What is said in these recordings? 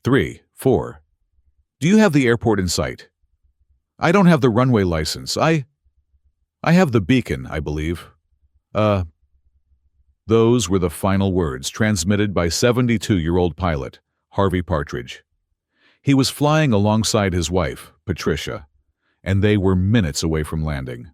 3, 4. Do you have the airport in sight? I don't have the runway license. I have the beacon, I believe. Those were the final words transmitted by 72-year-old pilot Harvey Partridge. He was flying alongside his wife, Patricia, and they were minutes away from landing.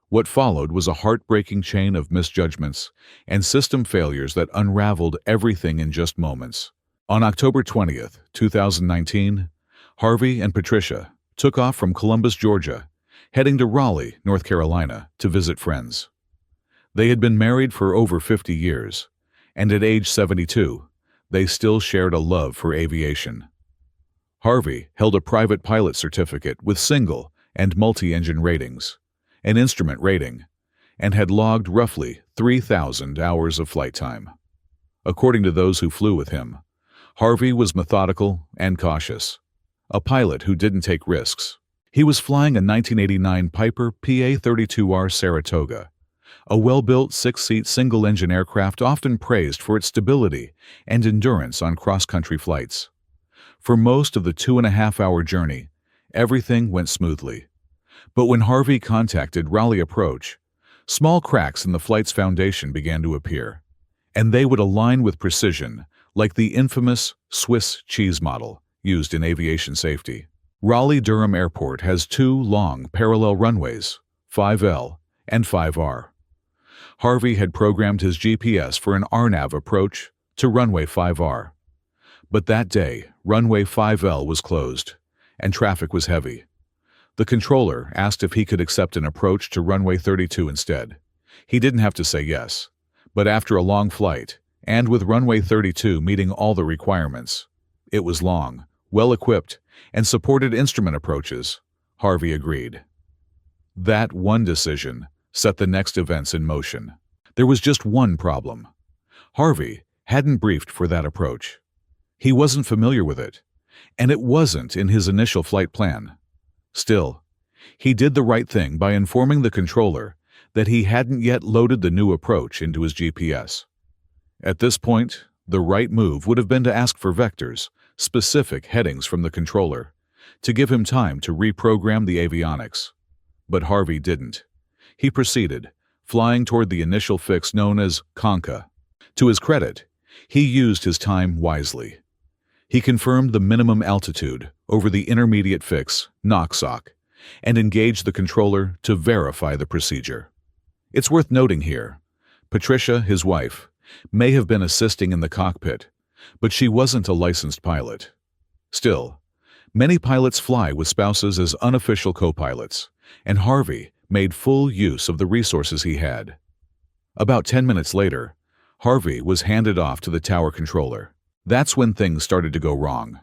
What followed was a heartbreaking chain of misjudgments and system failures that unraveled everything in just moments. On October 20th, 2019, Harvey and Patricia took off from Columbus, Georgia, heading to Raleigh, North Carolina, to visit friends. They had been married for over 50 years, and at age 72, they still shared a love for aviation. Harvey held a private pilot certificate with single and multi-engine ratings, an instrument rating, and had logged roughly 3,000 hours of flight time. According to those who flew with him, Harvey was methodical and cautious, a pilot who didn't take risks. He was flying a 1989 Piper PA-32R Saratoga, a well-built 6-seat single-engine aircraft often praised for its stability and endurance on cross-country flights. For most of the 2.5-hour journey, everything went smoothly. But when Harvey contacted Raleigh Approach, small cracks in the flight's foundation began to appear, and they would align with precision like the infamous Swiss cheese model used in aviation safety. Raleigh-Durham Airport has two long parallel runways, 5L and 5R. Harvey had programmed his GPS for an RNAV approach to runway 5R. But that day, runway 5L was closed, and traffic was heavy. The controller asked if he could accept an approach to runway 32 instead. He didn't have to say yes, but after a long flight, and with runway 32 meeting all the requirements, it was long, well-equipped, and supported instrument approaches, Harvey agreed. That one decision set the next events in motion. There was just one problem. Harvey hadn't briefed for that approach. He wasn't familiar with it, and it wasn't in his initial flight plan. Still, he did the right thing by informing the controller that he hadn't yet loaded the new approach into his GPS. At this point, the right move would have been to ask for vectors, specific headings from the controller, to give him time to reprogram the avionics. But Harvey didn't. He proceeded, flying toward the initial fix known as Conca. To his credit, he used his time wisely. He confirmed the minimum altitude over the intermediate fix, Noxoc, and engaged the controller to verify the procedure. It's worth noting here, Patricia, his wife, may have been assisting in the cockpit, but she wasn't a licensed pilot. Still, many pilots fly with spouses as unofficial co-pilots, and Harvey made full use of the resources he had. About 10 minutes later, Harvey was handed off to the tower controller. That's when things started to go wrong.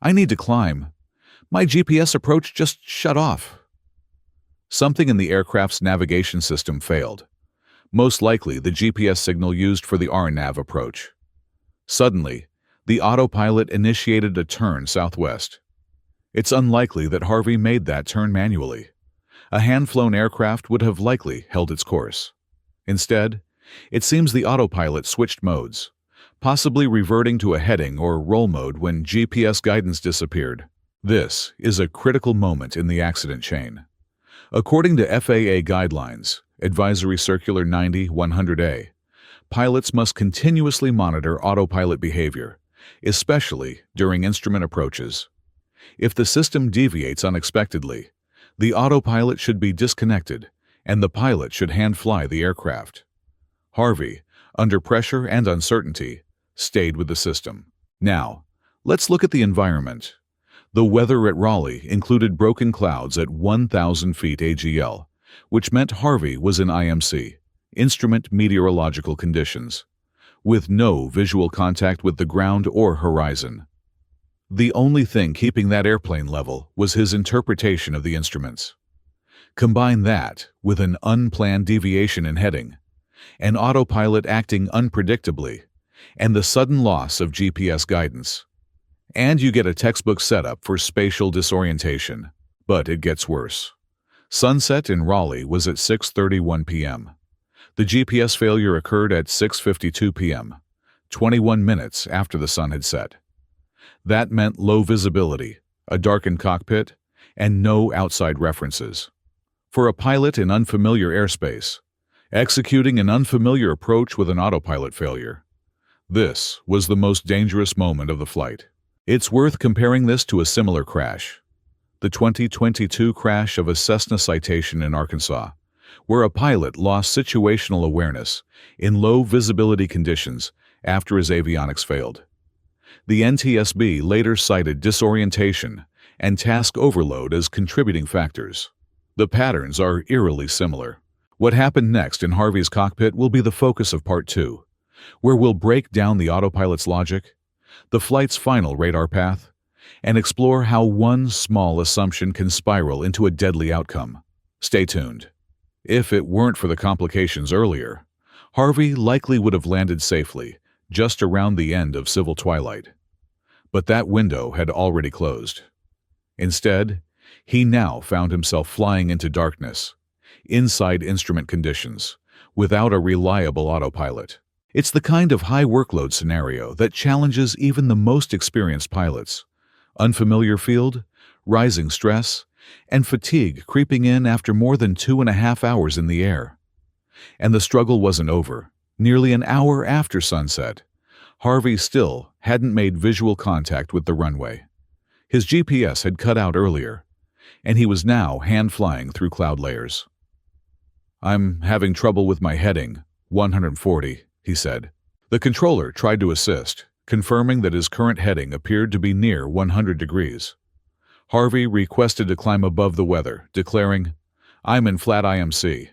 I need to climb. My GPS approach just shut off. Something in the aircraft's navigation system failed. Most likely the GPS signal used for the RNAV approach. Suddenly, the autopilot initiated a turn southwest. It's unlikely that Harvey made that turn manually. A hand-flown aircraft would have likely held its course. Instead, it seems the autopilot switched modes, possibly reverting to a heading or roll mode when GPS guidance disappeared. This is a critical moment in the accident chain. According to FAA guidelines, Advisory Circular 90-100A, pilots must continuously monitor autopilot behavior, especially during instrument approaches. If the system deviates unexpectedly, the autopilot should be disconnected and the pilot should hand-fly the aircraft. Harvey, under pressure and uncertainty, stayed with the system. Now, let's look at the environment. The weather at Raleigh included broken clouds at 1,000 feet AGL, which meant Harvey was in IMC, Instrument Meteorological Conditions, with no visual contact with the ground or horizon. The only thing keeping that airplane level was his interpretation of the instruments. Combine that with an unplanned deviation in heading, an autopilot acting unpredictably, and the sudden loss of GPS guidance, and you get a textbook setup for spatial disorientation. But it gets worse. Sunset in Raleigh was at 6:31 p.m. The GPS failure occurred at 6:52 p.m., 21 minutes after the sun had set. That meant low visibility, a darkened cockpit, and no outside references. For a pilot in unfamiliar airspace, executing an unfamiliar approach with an autopilot failure, this was the most dangerous moment of the flight. It's worth comparing this to a similar crash, the 2022 crash of a Cessna Citation in Arkansas, where a pilot lost situational awareness in low visibility conditions after his avionics failed. The NTSB later cited disorientation and task overload as contributing factors. The patterns are eerily similar. What happened next in Harvey's cockpit will be the focus of Part 2, where we'll break down the autopilot's logic, the flight's final radar path, and explore how one small assumption can spiral into a deadly outcome. Stay tuned. If it weren't for the complications earlier, Harvey likely would have landed safely, just around the end of civil twilight. But that window had already closed. Instead, he now found himself flying into darkness, inside instrument conditions, without a reliable autopilot. It's the kind of high workload scenario that challenges even the most experienced pilots. Unfamiliar field, rising stress, and fatigue creeping in after more than 2.5 hours in the air. And the struggle wasn't over. Nearly an hour after sunset, Harvey still hadn't made visual contact with the runway. His GPS had cut out earlier, and he was now hand-flying through cloud layers. "I'm having trouble with my heading, 140, he said. The controller tried to assist, confirming that his current heading appeared to be near 100 degrees. Harvey requested to climb above the weather, declaring, "I'm in flat IMC."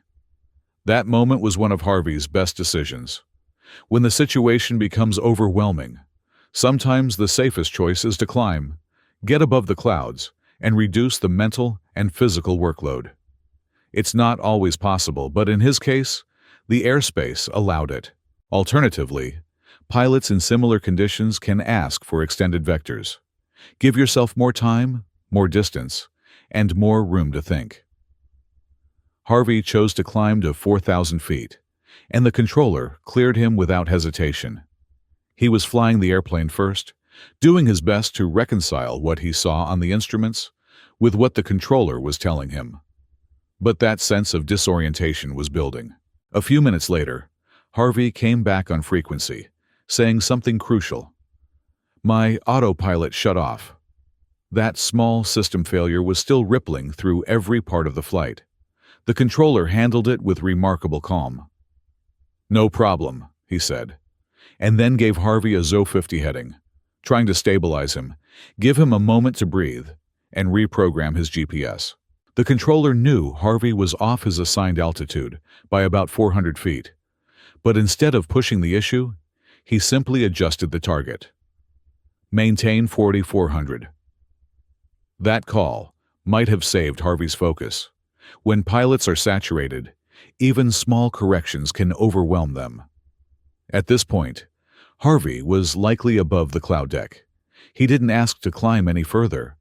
That moment was one of Harvey's best decisions. When the situation becomes overwhelming, sometimes the safest choice is to climb, get above the clouds, and reduce the mental and physical workload. It's not always possible, but in his case, the airspace allowed it. Alternatively, pilots in similar conditions can ask for extended vectors. Give yourself more time, more distance, and more room to think. Harvey chose to climb to 4,000 feet, and the controller cleared him without hesitation. He was flying the airplane first, doing his best to reconcile what he saw on the instruments with what the controller was telling him. But that sense of disorientation was building. A few minutes later, Harvey came back on frequency, saying something crucial. "My autopilot shut off." That small system failure was still rippling through every part of the flight. The controller handled it with remarkable calm. "No problem," he said, and then gave Harvey a ZO 50 heading, trying to stabilize him, give him a moment to breathe, and reprogram his GPS. The controller knew Harvey was off his assigned altitude by about 400 feet, but instead of pushing the issue, he simply adjusted the target. "Maintain 4,400. That call might have saved Harvey's focus. When pilots are saturated, even small corrections can overwhelm them. At this point, Harvey was likely above the cloud deck. He didn't ask to climb any further.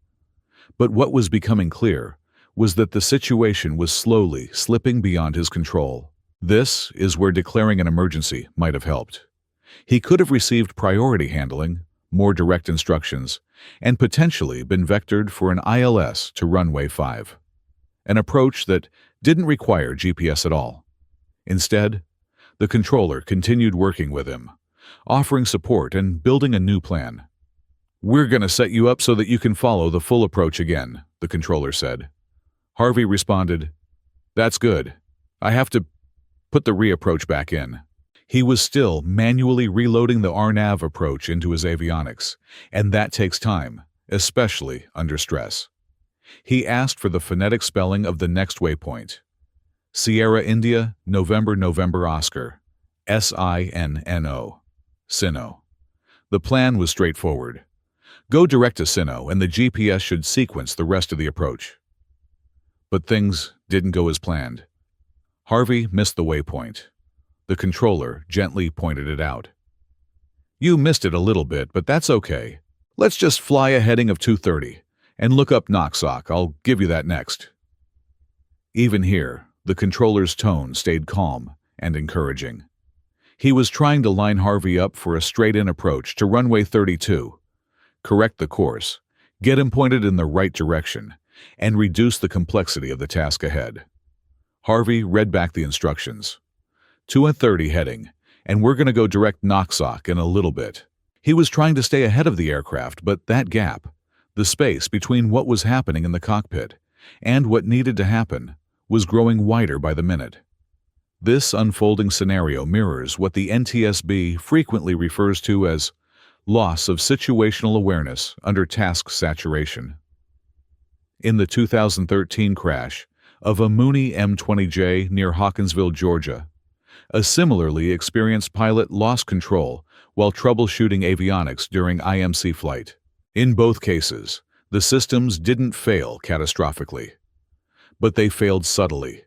But what was becoming clear was that the situation was slowly slipping beyond his control. This is where declaring an emergency might have helped. He could have received priority handling, more direct instructions, and potentially been vectored for an ILS to runway 5. An approach that didn't require GPS at all. Instead, the controller continued working with him, offering support and building a new plan. "We're going to set you up so that you can follow the full approach again," the controller said. Harvey responded, "That's good. I have to put the reapproach back in." He was still manually reloading the RNAV approach into his avionics, and that takes time, especially under stress. He asked for the phonetic spelling of the next waypoint. Sierra India, November Oscar, SINNO, Sinno. The plan was straightforward. Go direct to Sinno and the GPS should sequence the rest of the approach. But things didn't go as planned. Harvey missed the waypoint. The controller gently pointed it out. "You missed it a little bit, but that's okay. Let's just fly a heading of 230 and look up Noxoc. I'll give you that next." Even here, the controller's tone stayed calm and encouraging. He was trying to line Harvey up for a straight-in approach to runway 32, correct the course, get him pointed in the right direction, and reduce the complexity of the task ahead. Harvey read back the instructions. 2:30 heading, and we're going to go direct Noxoc in a little bit. He was trying to stay ahead of the aircraft, but that gap, the space between what was happening in the cockpit and what needed to happen, was growing wider by the minute. This unfolding scenario mirrors what the NTSB frequently refers to as loss of situational awareness under task saturation. In the 2013 crash of a Mooney M20J near Hawkinsville, Georgia, a similarly experienced pilot lost control while troubleshooting avionics during IMC flight. In both cases, the systems didn't fail catastrophically, but they failed subtly,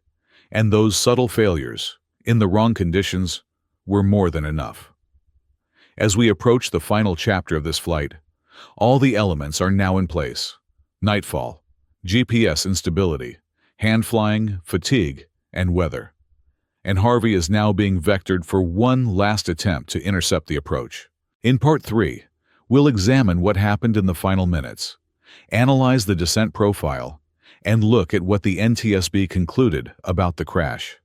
and those subtle failures, in the wrong conditions, were more than enough. As we approach the final chapter of this flight, all the elements are now in place: nightfall, GPS instability, hand flying, fatigue, and weather. And Harvey is now being vectored for one last attempt to intercept the approach. In Part 3, we'll examine what happened in the final minutes, analyze the descent profile, and look at what the NTSB concluded about the crash.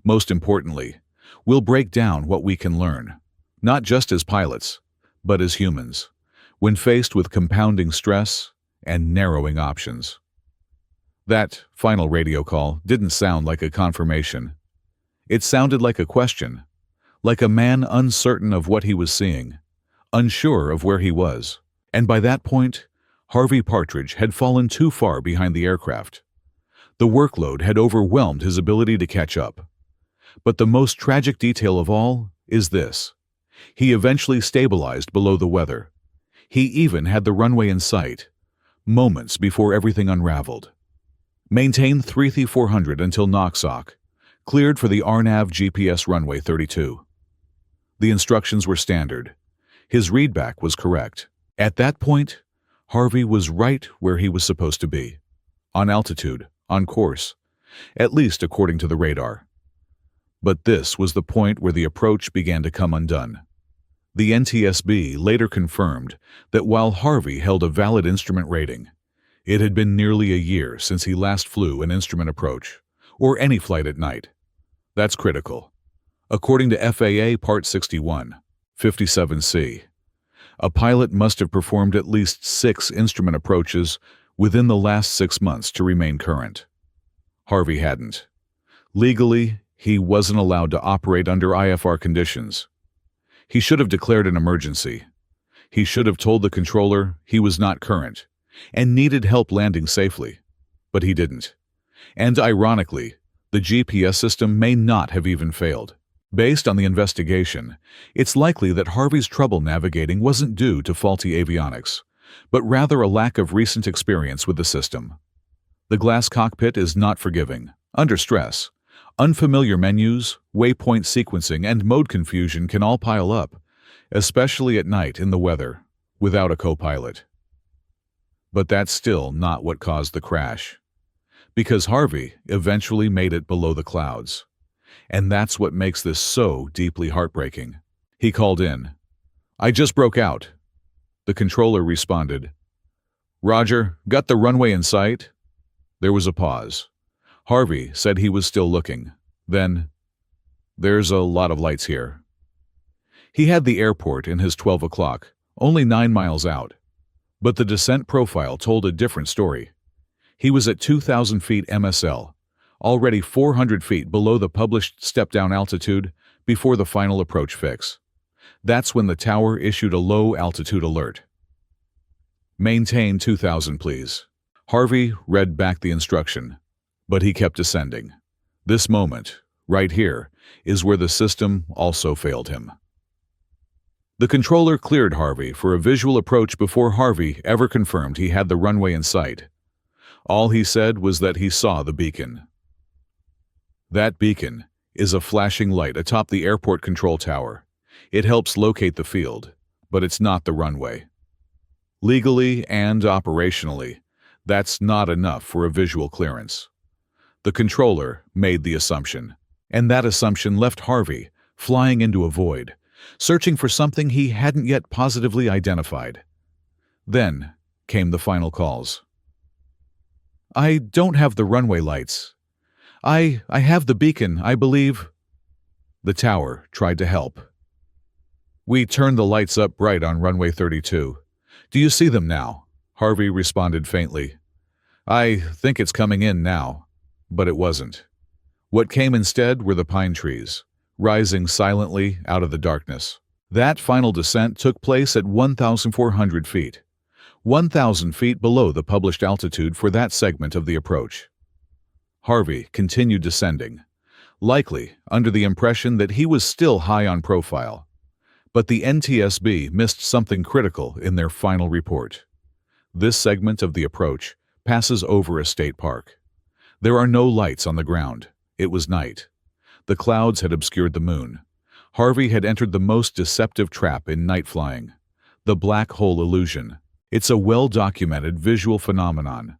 Most importantly, we'll break down what we can learn, not just as pilots, but as humans, when faced with compounding stress and narrowing options. That final radio call didn't sound like a confirmation. It sounded like a question, like a man uncertain of what he was seeing, unsure of where he was. And by that point, Harvey Partridge had fallen too far behind the aircraft. The workload had overwhelmed his ability to catch up. But the most tragic detail of all is this: he eventually stabilized below the weather. He even had the runway in sight, moments before everything unraveled. Maintained 3400 until Noxoc, cleared for the RNAV GPS runway 32. The instructions were standard. His readback was correct. At that point, Harvey was right where he was supposed to be, on altitude, on course, at least according to the radar. But this was the point where the approach began to come undone. The NTSB later confirmed that while Harvey held a valid instrument rating, it had been nearly a year since he last flew an instrument approach, or any flight at night. That's critical. According to FAA Part 61, 57C, a pilot must have performed at least 6 instrument approaches within the last 6 months to remain current. Harvey hadn't. Legally, he wasn't allowed to operate under IFR conditions. He should have declared an emergency. He should have told the controller he was not current and needed help landing safely, but he didn't. And ironically, the GPS system may not have even failed. Based on the investigation, it's likely that Harvey's trouble navigating wasn't due to faulty avionics, but rather a lack of recent experience with the system. The glass cockpit is not forgiving. Under stress, unfamiliar menus, waypoint sequencing, and mode confusion can all pile up, especially at night in the weather, without a co-pilot. But that's still not what caused the crash, because Harvey eventually made it below the clouds. And that's what makes this so deeply heartbreaking. He called in. "I just broke out." The controller responded, "Roger, got the runway in sight?" There was a pause. Harvey said he was still looking. Then, "There's a lot of lights here." He had the airport in his 12 o'clock, only 9 miles out. But the descent profile told a different story. He was at 2,000 feet MSL, already 400 feet below the published step-down altitude before the final approach fix. That's when the tower issued a low-altitude alert. "Maintain 2,000, please." Harvey read back the instruction, but he kept descending. This moment, right here, is where the system also failed him. The controller cleared Harvey for a visual approach before Harvey ever confirmed he had the runway in sight. All he said was that he saw the beacon. That beacon is a flashing light atop the airport control tower. It helps locate the field, but it's not the runway. Legally and operationally, that's not enough for a visual clearance. The controller made the assumption, and that assumption left Harvey flying into a void, searching for something he hadn't yet positively identified. Then came the final calls. "I don't have the runway lights. I have the beacon, I believe." The tower tried to help. "We turned the lights up bright on runway 32. Do you see them now?" Harvey responded faintly. "I think it's coming in now." But it wasn't. What came instead were the pine trees, rising silently out of the darkness. That final descent took place at 1,400 feet, 1,000 feet below the published altitude for that segment of the approach. Harvey continued descending, likely under the impression that he was still high on profile. But the NTSB missed something critical in their final report. This segment of the approach passes over a state park. There are no lights on the ground. It was night. The clouds had obscured the moon. Harvey had entered the most deceptive trap in night flying, the black hole illusion. It's a well-documented visual phenomenon.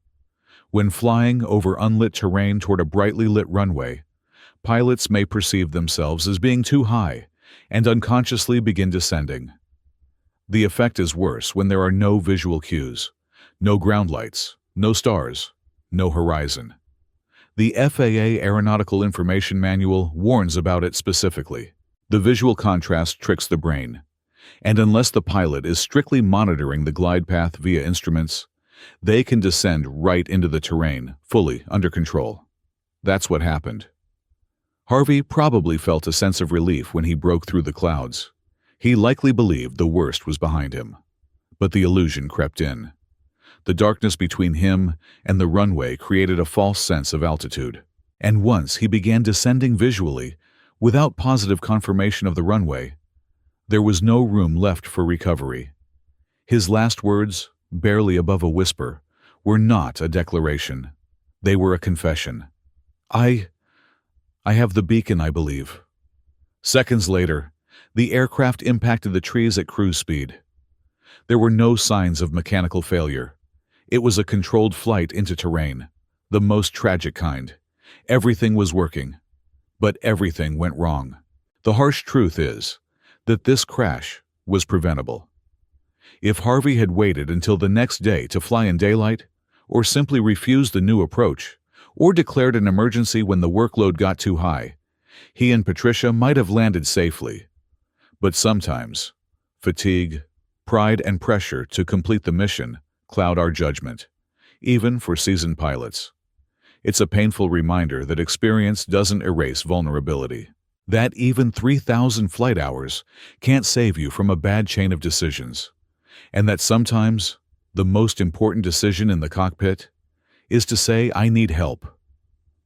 When flying over unlit terrain toward a brightly lit runway, pilots may perceive themselves as being too high and unconsciously begin descending. The effect is worse when there are no visual cues, no ground lights, no stars, no horizon. The FAA Aeronautical Information Manual warns about it specifically. The visual contrast tricks the brain, and unless the pilot is strictly monitoring the glide path via instruments, they can descend right into the terrain, fully under control. That's what happened. Harvey probably felt a sense of relief when he broke through the clouds. He likely believed the worst was behind him. But the illusion crept in. The darkness between him and the runway created a false sense of altitude. And once he began descending visually, without positive confirmation of the runway, there was no room left for recovery. His last words, barely above a whisper, were not a declaration. They were a confession. I have the beacon, I believe." Seconds later, the aircraft impacted the trees at cruise speed. There were no signs of mechanical failure. It was a controlled flight into terrain, the most tragic kind. Everything was working, but everything went wrong. The harsh truth is that this crash was preventable. If Harvey had waited until the next day to fly in daylight, or simply refused the new approach, or declared an emergency when the workload got too high, he and Patricia might have landed safely. But sometimes, fatigue, pride, and pressure to complete the mission cloud our judgment, even for seasoned pilots. It's a painful reminder that experience doesn't erase vulnerability, that even 3,000 flight hours can't save you from a bad chain of decisions, and that sometimes the most important decision in the cockpit is to say, "I need help."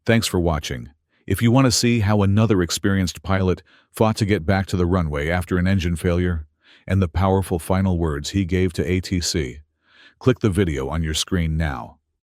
Thanks for watching. If you want to see how another experienced pilot fought to get back to the runway after an engine failure, and the powerful final words he gave to ATC, click the video on your screen now.